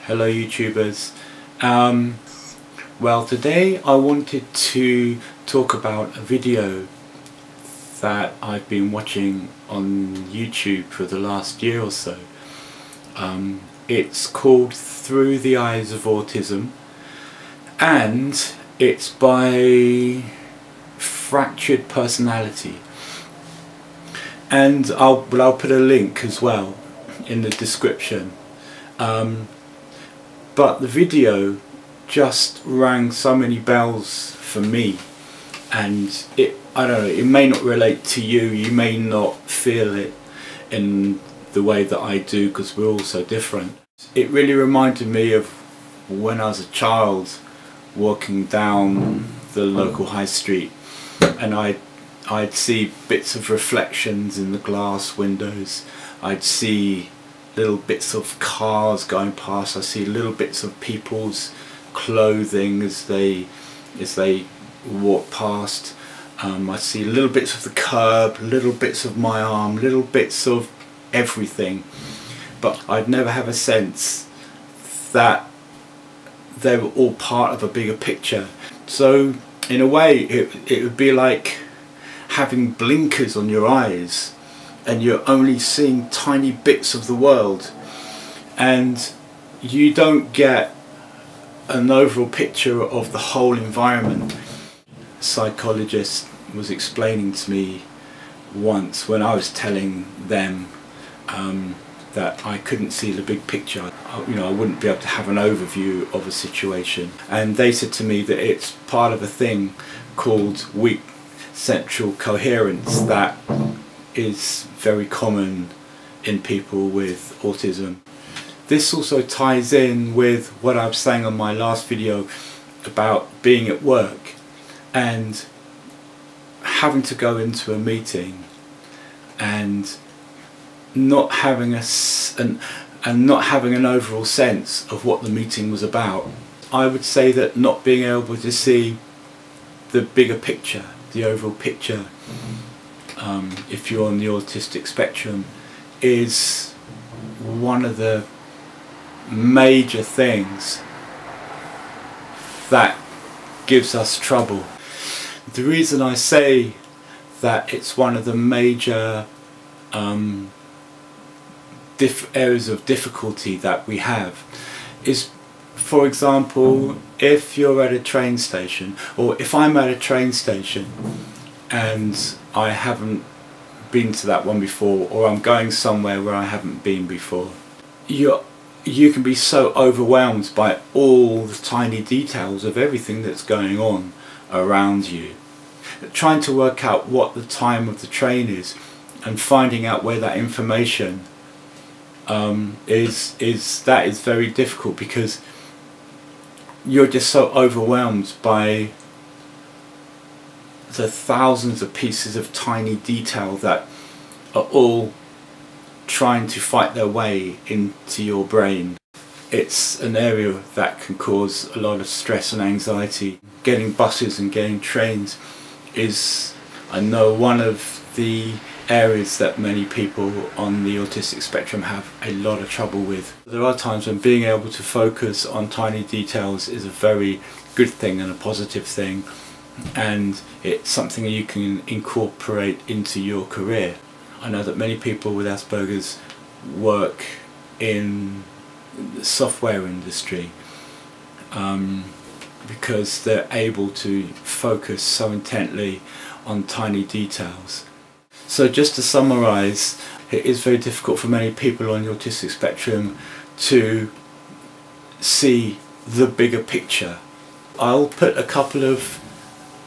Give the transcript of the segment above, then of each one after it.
Hello YouTubers. Well, today I wanted to talk about a video that I've been watching on YouTube for the last year or so. It's called Through the Eyes of Autism, and it's by Fractured Personality, and I'll put a link as well in the description. But the video just rang so many bells for me, and I don't know, it may not relate to you, you may not feel it in the way that I do because we're all so different. It really reminded me of when I was a child walking down the local high street, and I'd see bits of reflections in the glass windows. I'd see little bits of cars going past. I see little bits of people's clothing as they walk past. I see little bits of the curb, little bits of my arm, little bits of everything, but I'd never have a sense that they were all part of a bigger picture. So in a way it would be like having blinkers on your eyes, and you're only seeing tiny bits of the world, and you don't get an overall picture of the whole environment. A psychologist was explaining to me once, when I was telling them that I couldn't see the big picture, I wouldn't be able to have an overview of a situation, and they said to me that it's part of a thing called weak central coherence that is very common in people with autism. This also ties in with what I was saying on my last video about being at work and having to go into a meeting and not having an overall sense of what the meeting was about. I would say that not being able to see the bigger picture, the overall picture, if you're on the autistic spectrum, is one of the major things that gives us trouble. The reason I say that it's one of the major areas of difficulty that we have is, for example, if you're at a train station, or if I'm at a train station and I haven't been to that one before, or I'm going somewhere where I haven't been before, you can be so overwhelmed by all the tiny details of everything that's going on around you. Trying to work out what the time of the train is and finding out where that information is very difficult, because you're just so overwhelmed by the thousands of pieces of tiny detail that are all trying to fight their way into your brain. It's an area that can cause a lot of stress and anxiety. Getting buses and getting trains is, I know, one of the areas that many people on the autistic spectrum have a lot of trouble with. There are times when being able to focus on tiny details is a very good thing and a positive thing, and it's something that you can incorporate into your career. I know that many people with Asperger's work in the software industry because they're able to focus so intently on tiny details. So just to summarise, it is very difficult for many people on the autistic spectrum to see the bigger picture. I'll put a couple of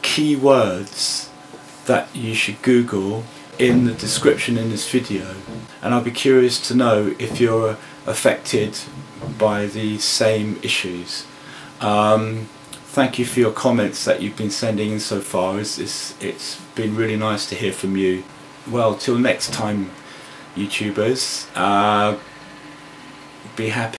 keywords that you should Google in the description in this video, and I'll be curious to know if you're affected by the same issues. Thank you for your comments that you've been sending in so far. It's been really nice to hear from you. Well, till next time, YouTubers, be happy.